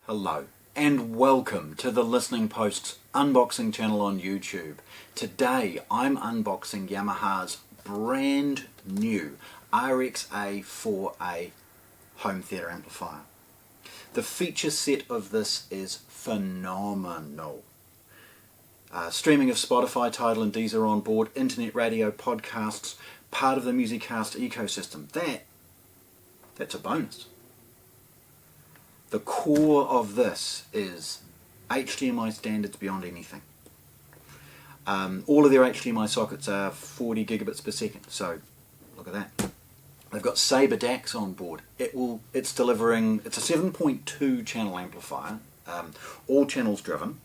Hello and welcome to the Listening Post's unboxing channel on YouTube. Today I'm unboxing Yamaha's brand new RX-A4A home theatre amplifier. The feature set of this is phenomenal. Streaming of Spotify, Tidal and Deezer on board, internet radio, podcasts, part of the Musicast ecosystem. That's a bonus. The core of this is HDMI standards beyond anything. All of their HDMI sockets are 40 gigabits per second, so look at that. They've got SABRE DACs on board. It's a 7.2 channel amplifier, all channels driven,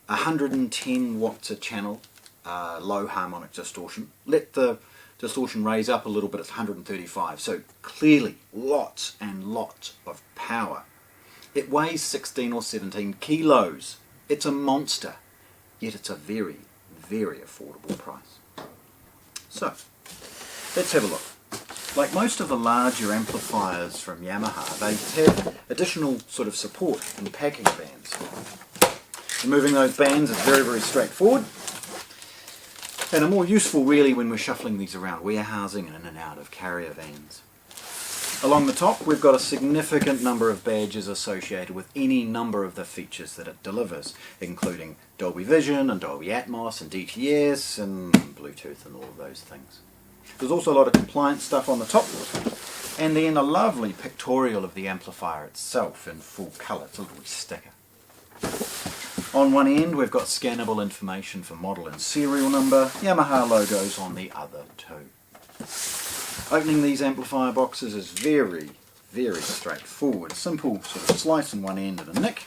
110 watts a channel, low harmonic distortion. Let the distortion raise up a little bit, it's 135, so clearly lots and lots of power. It weighs 16 or 17 kilos. It's a monster, yet it's a very, very affordable price. So, let's have a look. Like most of the larger amplifiers from Yamaha, they have additional sort of support in packing bands. Removing those bands is very, very straightforward, and are more useful really when we're shuffling these around warehousing and in and out of carrier vans. Along the top we've got a significant number of badges associated with any number of the features that it delivers, including Dolby Vision and Dolby Atmos and DTS and Bluetooth and all of those things. There's also a lot of compliance stuff on the top, and then a lovely pictorial of the amplifier itself in full colour. It's a little sticker. On one end we've got scannable information for model and serial number, Yamaha logos on the other two. Opening these amplifier boxes is very, very straightforward. Simple sort of slice in one end and a nick.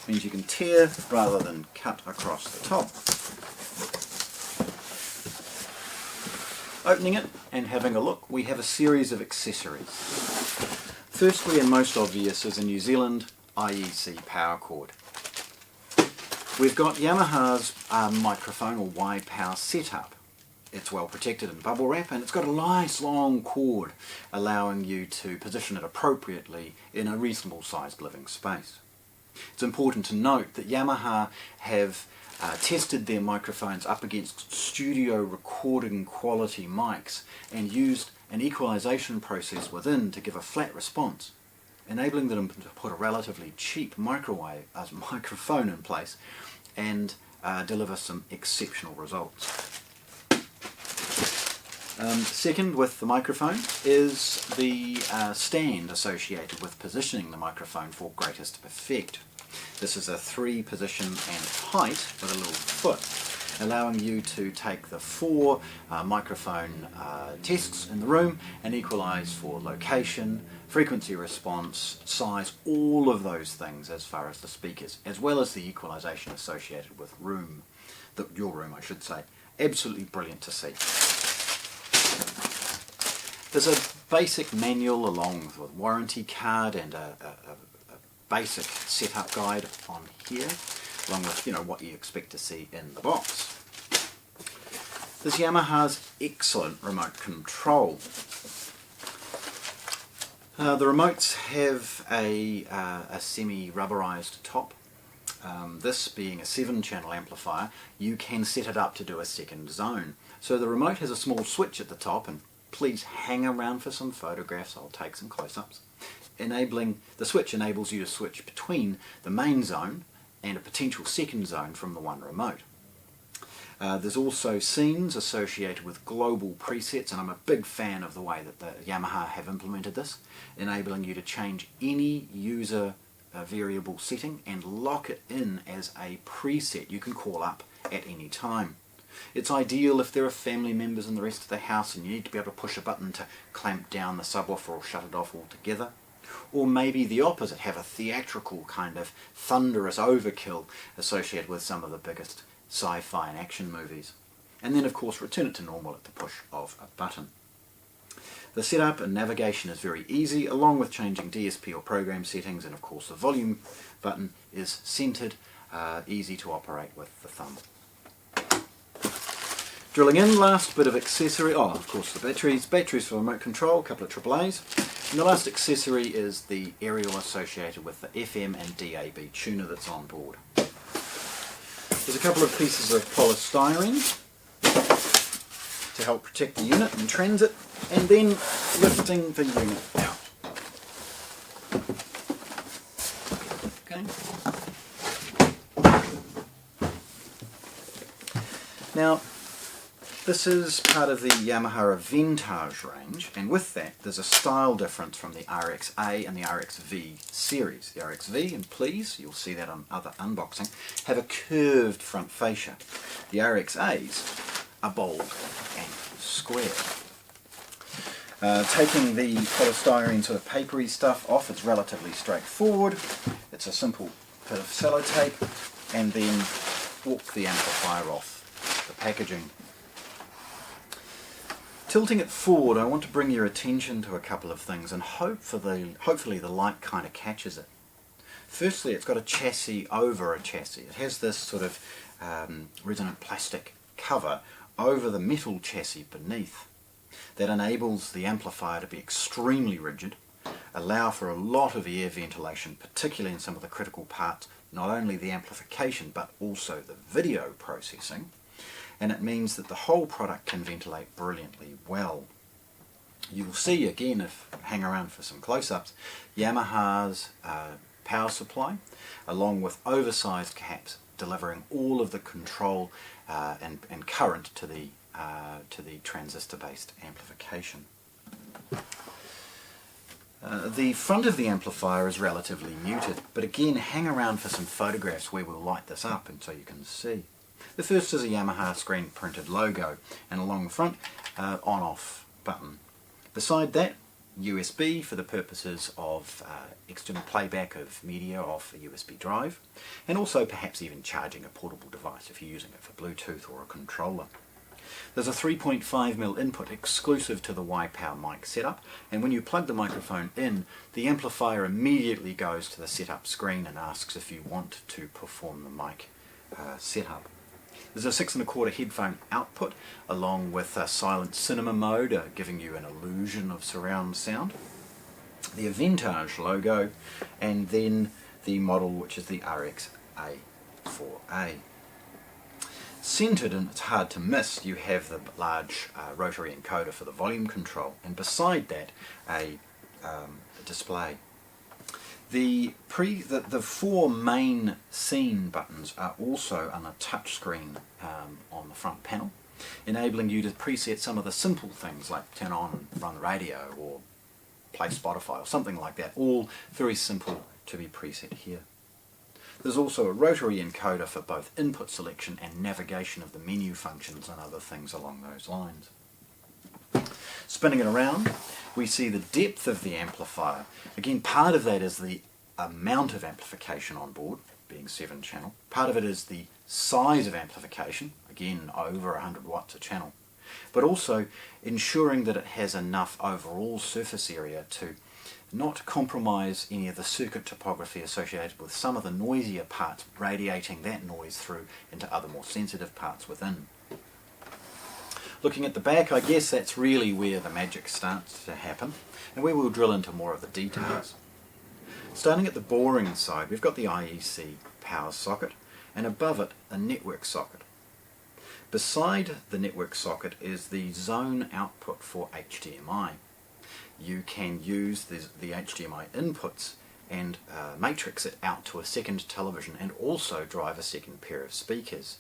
Means you can tear rather than cut across the top. Opening it and having a look, we have a series of accessories. Firstly and most obvious is a New Zealand IEC power cord. We've got Yamaha's microphone or YPAO setup. It's well protected in bubble wrap, and it's got a nice long cord allowing you to position it appropriately in a reasonable sized living space. It's important to note that Yamaha have tested their microphones up against studio recording quality mics and used an equalization process within to give a flat response, enabling them to put a relatively cheap microphone in place and deliver some exceptional results. Second, with the microphone, is the stand associated with positioning the microphone for greatest effect. This is a 3-position and height with a little foot, allowing you to take the 4 microphone tests in the room and equalize for location, frequency response, size, all of those things as far as the speakers, as well as the equalization associated with your room I should say. Absolutely brilliant to see. There's a basic manual along with a warranty card and a basic setup guide on here, along with what you expect to see in the box. There's Yamaha's excellent remote control. The remotes have a semi-rubberized top. This being a 7-channel amplifier, you can set it up to do a second zone. So the remote has a small switch at the top, and please hang around for some photographs, I'll take some close-ups. The switch enables you to switch between the main zone and a potential second zone from the one remote. There's also scenes associated with global presets, and I'm a big fan of the way that the Yamaha have implemented this, enabling you to change any user variable setting and lock it in as a preset you can call up at any time. It's ideal if there are family members in the rest of the house and you need to be able to push a button to clamp down the subwoofer or shut it off altogether. Or maybe the opposite, have a theatrical kind of thunderous overkill associated with some of the biggest sci-fi and action movies. And then of course return it to normal at the push of a button. The setup and navigation is very easy, along with changing DSP or program settings, and of course the volume button is centered, easy to operate with the thumb. Drilling in, last bit of accessory, oh of course the batteries for remote control, a couple of AAA's. And the last accessory is the aerial associated with the FM and DAB tuner that's on board. There's a couple of pieces of polystyrene to help protect the unit in transit, and then lifting the unit out. Okay. Now, this is part of the Yamaha Vintage range, and with that there's a style difference from the RX-A and the RX-V series. The RX-V, and please, you'll see that on other unboxing, have a curved front fascia. The RX-A's are bold and square. Taking the polystyrene sort of papery stuff off, it's relatively straightforward. It's a simple bit of sellotape, and then walk the amplifier off the packaging. Tilting it forward, I want to bring your attention to a couple of things, and hopefully the light kind of catches it. Firstly, it's got a chassis over a chassis. It has this sort of resonant plastic cover over the metal chassis beneath that enables the amplifier to be extremely rigid, allow for a lot of air ventilation, particularly in some of the critical parts, not only the amplification but also the video processing. And it means that the whole product can ventilate brilliantly well. You'll see again, if hang around for some close-ups, Yamaha's power supply, along with oversized caps, delivering all of the control and current to the transistor-based amplification. The front of the amplifier is relatively muted, but again, hang around for some photographs where we'll light this up and so you can see. The first is a Yamaha screen printed logo, and along the front, on-off button. Beside that, USB for the purposes of external playback of media off a USB drive, and also perhaps even charging a portable device if you're using it for Bluetooth or a controller. There's a 3.5mm input exclusive to the YPAO mic setup, and when you plug the microphone in, the amplifier immediately goes to the setup screen and asks if you want to perform the mic setup. There's a 6 1/4 headphone output, along with a silent cinema mode, giving you an illusion of surround sound. The Vintage logo, and then the model, which is the RX-A4A. Centered, and it's hard to miss, you have the large rotary encoder for the volume control, and beside that a display. The 4 main scene buttons are also on a touch screen on the front panel, enabling you to preset some of the simple things like turn on and run the radio or play Spotify or something like that, all very simple to be preset here. There's also a rotary encoder for both input selection and navigation of the menu functions and other things along those lines. Spinning it around, we see the depth of the amplifier. Again, part of that is the amount of amplification on board, being 7 channel. Part of it is the size of amplification, again over 100 watts a channel. But also ensuring that it has enough overall surface area to not compromise any of the circuit topography associated with some of the noisier parts, radiating that noise through into other more sensitive parts within. Looking at the back, I guess that's really where the magic starts to happen, and where we'll drill into more of the details. Starting at the boring side, we've got the IEC power socket, and above it a network socket. Beside the network socket is the zone output for HDMI. You can use the HDMI inputs and matrix it out to a second television, and also drive a second pair of speakers.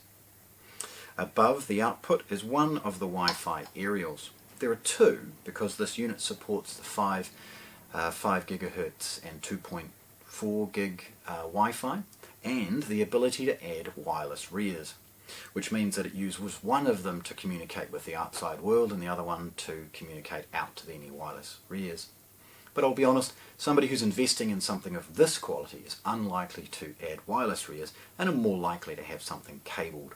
Above the output is one of the Wi-Fi aerials. There are 2 because this unit supports the 5 GHz and 2.4 gig Wi-Fi, and the ability to add wireless rears, which means that it uses one of them to communicate with the outside world and the other one to communicate out to any wireless rears. But I'll be honest, somebody who's investing in something of this quality is unlikely to add wireless rears and are more likely to have something cabled.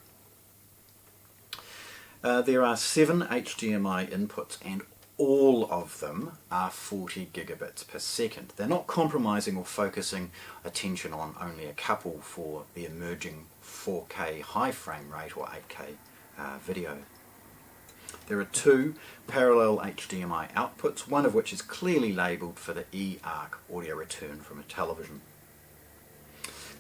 There are 7 HDMI inputs, and all of them are 40 gigabits per second. They're not compromising or focusing attention on only a couple for the emerging 4K high frame rate or 8K video. There are two parallel HDMI outputs, one of which is clearly labelled for the eARC audio return from a television.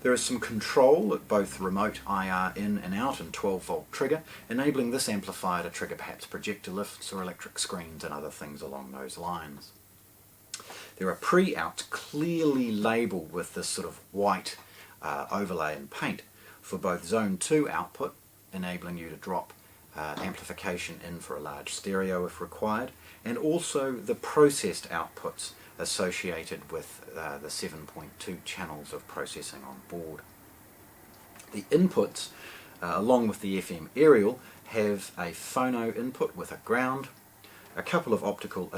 There is some control at both remote IR in and out and 12 volt trigger, enabling this amplifier to trigger perhaps projector lifts or electric screens and other things along those lines. There are pre-outs clearly labelled with this sort of white overlay and paint for both zone 2 output, enabling you to drop amplification in for a large stereo if required, and also the processed outputs associated with the 7.2 channels of processing on board. The inputs, along with the FM aerial, have a phono input with a ground, a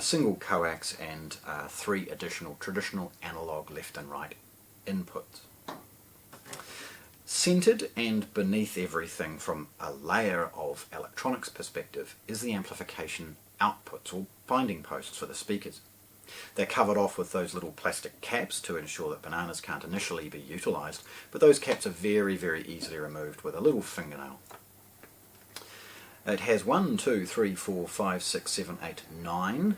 single coax, and 3 additional traditional analog left and right inputs. Centered and beneath everything from a layer of electronics perspective is the amplification outputs, or binding posts for the speakers. They're covered off with those little plastic caps to ensure that bananas can't initially be utilised, but those caps are very, very easily removed with a little fingernail. It has 1, 2, 3, 4, 5, 6, 7, 8, 9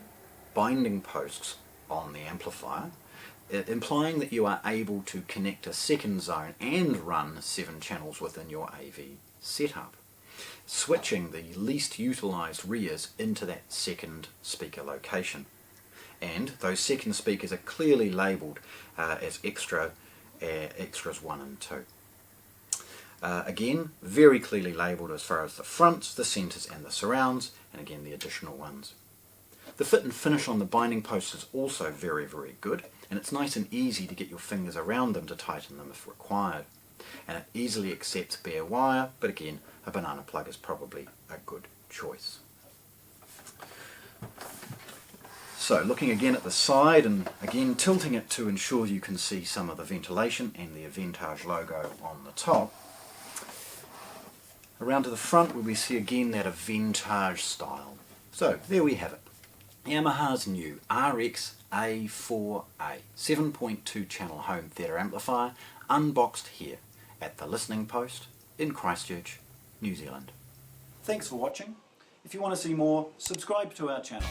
binding posts on the amplifier, implying that you are able to connect a second zone and run 7 channels within your AV setup, switching the least utilised rears into that second speaker location. And those second speakers are clearly labelled as extras 1 and 2. Again, very clearly labelled as far as the fronts, the centres and the surrounds, and again the additional ones. The fit and finish on the binding posts is also very, very good, and it's nice and easy to get your fingers around them to tighten them if required. And it easily accepts bare wire, but again, a banana plug is probably a good choice. So looking again at the side and again tilting it to ensure you can see some of the ventilation and the Aventage logo on the top. Around to the front where we see again that Aventage style. So there we have it. Yamaha's new RX-A4A 7.2 channel home theatre amplifier, unboxed here at the Listening Post in Christchurch, New Zealand. Thanks for watching. If you want to see more, subscribe to our channel.